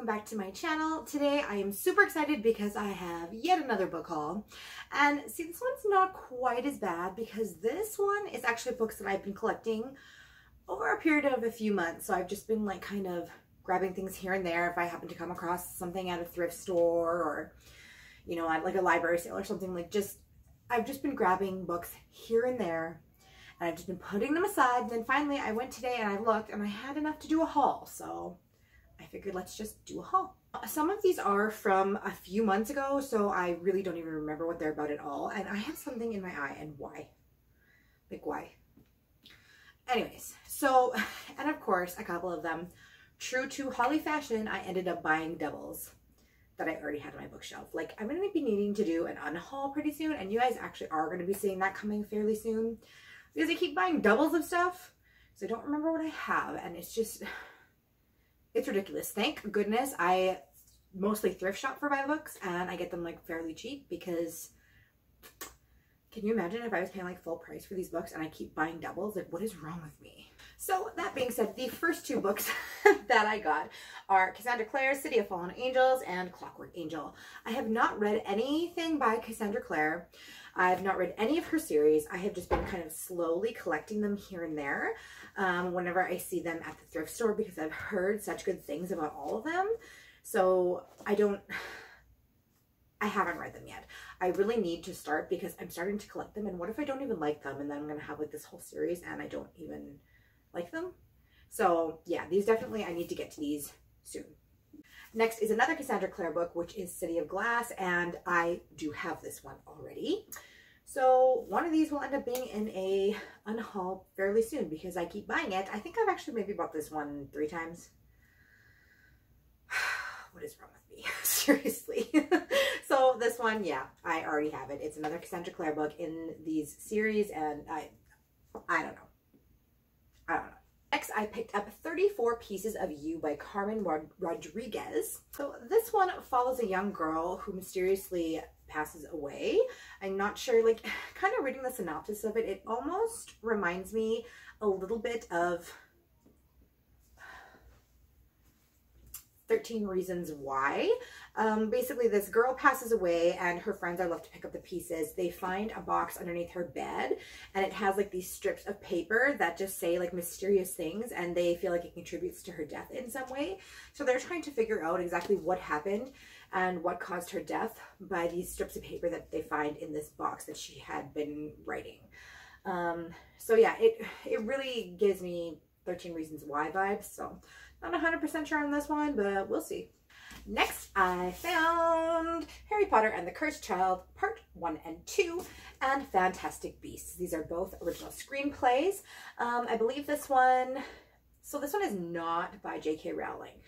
welcome back to my channel. Today I am super excited because I have yet another book haul. And see, this one's not quite as bad because this one is actually books that I've been collecting over a period of a few months. So I've just been like kind of grabbing things here and there if I happen to come across something at a thrift store or, you know, at like a library sale or something. Like I've just been grabbing books here and there. And I've just been putting them aside. And then finally I went today and I looked and I had enough to do a haul. So I figured let's just do a haul. Some of these are from a few months ago, so I really don't even remember what they're about at all. And I have something in my eye, and why? Like, why? Anyways, so, and of course, a couple of them, true to Holly fashion, I ended up buying doubles that I already had on my bookshelf. Like, I'm going to be needing to do an unhaul pretty soon, and you guys actually are going to be seeing that coming fairly soon. Because I keep buying doubles of stuff, so I don't remember what I have, and it's just... it's ridiculous. Thank goodness I mostly thrift shop for my books and I get them like fairly cheap because can you imagine if I was paying like full price for these books and I keep buying doubles? Like, what is wrong with me? So that being said, the first two books that I got are Cassandra Clare's City of Fallen Angels and Clockwork Angel. I have not read anything by Cassandra Clare. I've not read any of her series. I have just been kind of slowly collecting them here and there whenever I see them at the thrift store because I've heard such good things about all of them. So I haven't read them yet. I really need to start because I'm starting to collect them, and what if I don't even like them and then I'm going to have like this whole series and I don't even like them? So yeah, these definitely, I need to get to these soon. Next is another Cassandra Clare book, which is City of Glass, and I do have this one already. So one of these will end up being in a unhaul fairly soon because I keep buying it. I think I've actually maybe bought this one 3 times. What is wrong with me? Seriously. So this one, yeah, I already have it. It's another Cassandra Clare book in these series, and I don't know. I don't know. Next, I picked up 34 Pieces of You by Carmen Rodriguez. So this one follows a young girl who mysteriously passes away. I'm not sure, like, kind of reading the synopsis of it, it almost reminds me a little bit of 13 Reasons Why. Basically, this girl passes away and her friends are left to pick up the pieces. They find a box underneath her bed and it has like these strips of paper that just say like mysterious things, and they feel like it contributes to her death in some way. So they're trying to figure out exactly what happened and what caused her death by these strips of paper that they find in this box that she had been writing. So yeah, it really gives me 13 Reasons Why vibes. So not 100% sure on this one, but we'll see. Next, I found Harry Potter and the Cursed Child, Part 1 and 2, and Fantastic Beasts. These are both original screenplays. I believe this one, so this one is not by J.K. Rowling.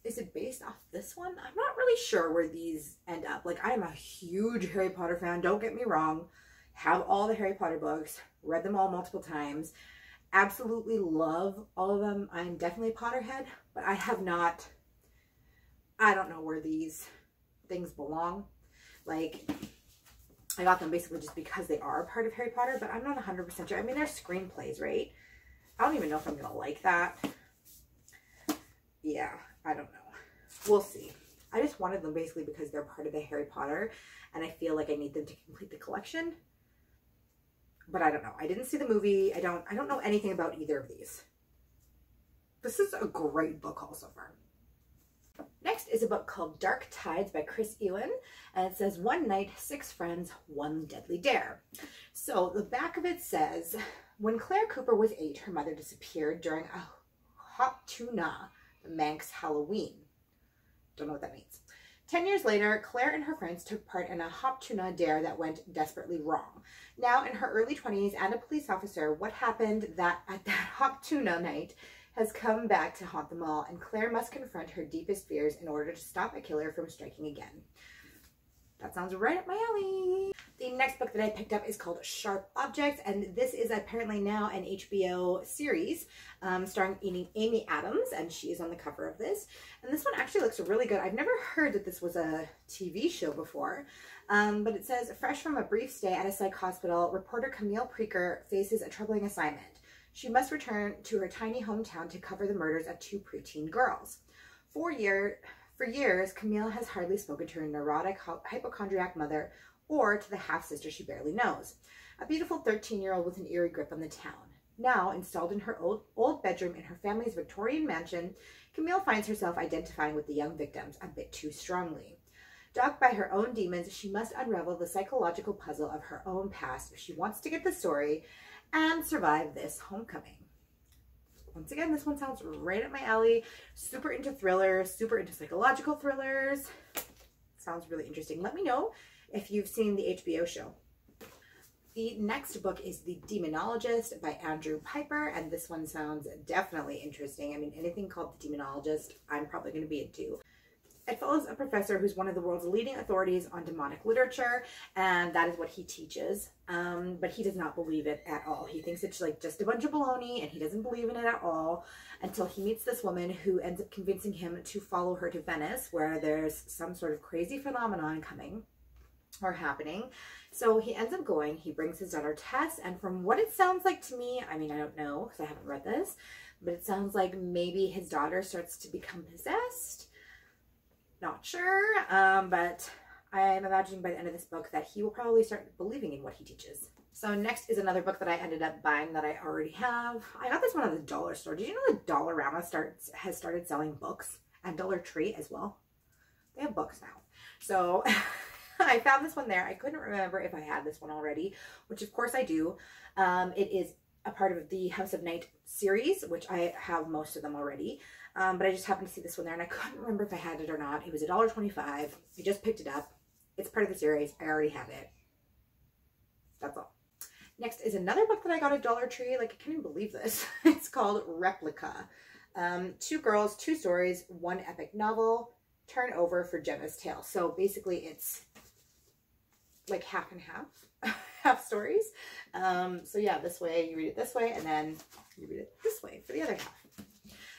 Is it based off this one? I'm not really sure where these end up. Like, I am a huge Harry Potter fan, don't get me wrong. Have all the Harry Potter books, read them all multiple times. Absolutely love all of them. I'm definitely a Potterhead, but I have not, I don't know where these things belong. Like, I got them basically just because they are a part of Harry Potter, but I'm not 100% sure. I mean, they're screenplays, right? I don't even know if I'm going to like that. Yeah, I don't know. We'll see. I just wanted them basically because they're part of the Harry Potter, and I feel like I need them to complete the collection. But I don't know. I didn't see the movie. I don't know anything about either of these. This is a great book haul so far. Next is a book called Dark Tides by Chris Ewan, and it says, "One night, 6 friends, one deadly dare." So the back of it says, when Claire Cooper was 8, her mother disappeared during a hot tuna Manx Halloween. Don't know what that means. 10 years later, Claire and her friends took part in a hop tuna dare that went desperately wrong. Now in her early 20s and a police officer, what happened at that hop tuna night has come back to haunt them all, and Claire must confront her deepest fears in order to stop a killer from striking again. That sounds right up my alley. The next book that I picked up is called Sharp Objects, and this is apparently now an HBO series starring Amy Adams, and she is on the cover of this. And this one actually looks really good. I've never heard that this was a TV show before, but it says, fresh from a brief stay at a psych hospital, reporter Camille Preaker faces a troubling assignment. She must return to her tiny hometown to cover the murders of 2 preteen girls. For years, Camille has hardly spoken to her neurotic, hypochondriac mother or to the half-sister she barely knows, a beautiful 13-year-old with an eerie grip on the town. Now, installed in her old bedroom in her family's Victorian mansion, Camille finds herself identifying with the young victims a bit too strongly. Dogged by her own demons, she must unravel the psychological puzzle of her own past if she wants to get the story and survive this homecoming. Once again, this one sounds right up my alley. Super into thrillers, super into psychological thrillers. Sounds really interesting. Let me know if you've seen the HBO show. The next book is The Demonologist by Andrew Piper, and this one sounds definitely interesting. I mean, anything called The Demonologist, I'm probably going to be into. It follows a professor who's one of the world's leading authorities on demonic literature, and that is what he teaches. But he does not believe it at all. He thinks it's like just a bunch of baloney, and he doesn't believe in it at all until he meets this woman who ends up convincing him to follow her to Venice, where there's some sort of crazy phenomenon coming or happening. So he ends up going. He brings his daughter Tess, and from what it sounds like to me, I mean, I don't know because I haven't read this, but it sounds like maybe his daughter starts to become possessed. Not sure, but I'm imagining by the end of this book that he will probably start believing in what he teaches. So next is another book that I ended up buying that I already have. I got this one at the dollar store. Did you know that Dollarama has started selling books, and Dollar Tree as well? They have books now. So I found this one there. I couldn't remember if I had this one already, which of course I do. It is a part of the House of Night series, which I have most of them already. But I just happened to see this one there, and I couldn't remember if I had it or not. It was $1.25. I just picked it up. It's part of the series. I already have it. That's all. Next is another book that I got at Dollar Tree. Like, I can't even believe this. It's called Replica. 2 girls, 2 stories, 1 epic novel. Turn over for Gemma's Tale. So basically it's like half and half. Half stories. So yeah, this way you read it this way, and then you read it this way for the other half.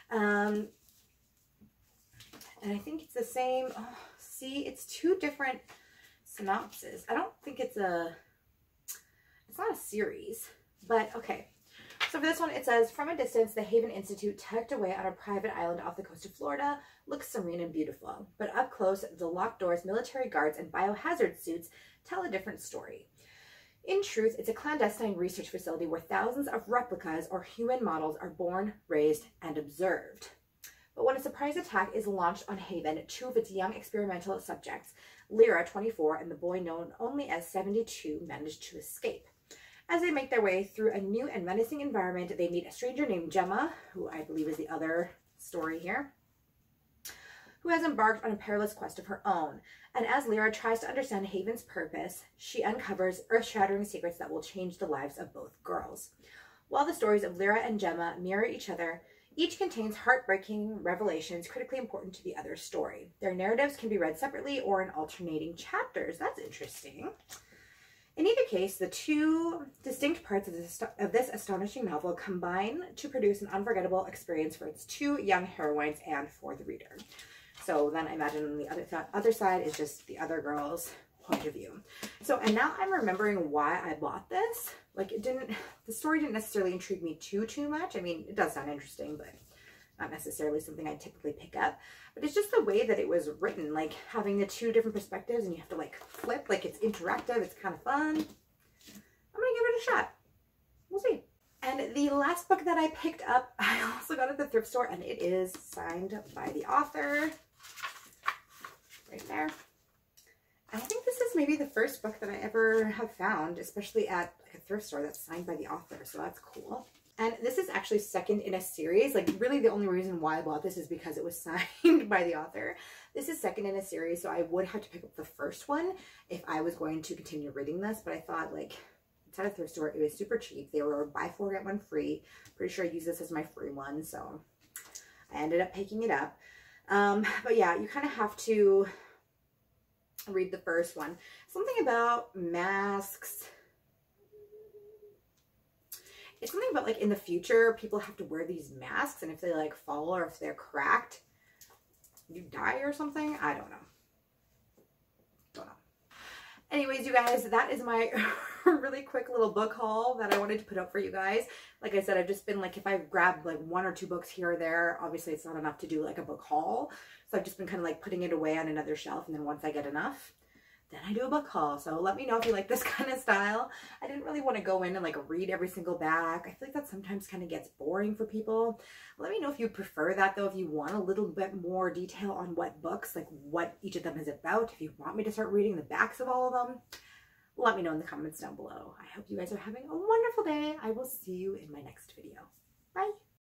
And I think it's the same. Oh, see, it's 2 different synopses. I don't think it's not a series, but okay. So for this one, it says, from a distance, the Haven Institute, tucked away on a private island off the coast of Florida, looks serene and beautiful. But up close, the locked doors, military guards, and biohazard suits tell a different story. In truth, it's a clandestine research facility where thousands of replicas or human models are born, raised, and observed. But when a surprise attack is launched on Haven, 2 of its young experimental subjects, Lyra, 24, and the boy known only as 72, manage to escape. As they make their way through a new and menacing environment, they meet a stranger named Gemma, who I believe is the other story here, who has embarked on a perilous quest of her own. And as Lyra tries to understand Haven's purpose, she uncovers earth-shattering secrets that will change the lives of both girls. While the stories of Lyra and Gemma mirror each other, each contains heartbreaking revelations critically important to the other's story. Their narratives can be read separately or in alternating chapters. That's interesting. In either case, the 2 distinct parts of this astonishing novel combine to produce an unforgettable experience for its 2 young heroines and for the reader. So then I imagine on the other side is just the other girl's point of view. So, and now I'm remembering why I bought this. Like, the story didn't necessarily intrigue me too much. I mean, it does sound interesting, but not necessarily something I typically pick up. But it's just the way that it was written, like having the 2 different perspectives, and you have to like flip, like it's interactive. It's kind of fun. I'm gonna give it a shot. We'll see. And the last book that I picked up, I also got at the thrift store, and it is signed by the author. Right there. And I think this is maybe the first book that I ever have found, especially at like a thrift store, that's signed by the author. So that's cool. And this is actually second in a series. Like, really the only reason why I bought this is because it was signed by the author. This is second in a series, so I would have to pick up the first one if I was going to continue reading this. But I thought, like, it's at a thrift store. It was super cheap. They were buy 4, get 1 free. Pretty sure I used this as my free one, so I ended up picking it up. But yeah, you kind of have to read the first one. Something about masks. It's something about, like, in the future, people have to wear these masks, and if they, like, fall or if they're cracked, you die or something. I don't know. Anyways, you guys, that is my really quick little book haul that I wanted to put up for you guys. Like I said, I've just been like, if I grab like 1 or 2 books here or there, obviously it's not enough to do like a book haul. So I've just been kind of like putting it away on another shelf, and then once I get enough, then I do a book haul. So let me know if you like this kind of style. I didn't really want to go in and like read every single back. I feel like that sometimes kind of gets boring for people. Let me know if you prefer that though, if you want a little bit more detail on what books, like what each of them is about, if you want me to start reading the backs of all of them. Let me know in the comments down below. I hope you guys are having a wonderful day. I will see you in my next video.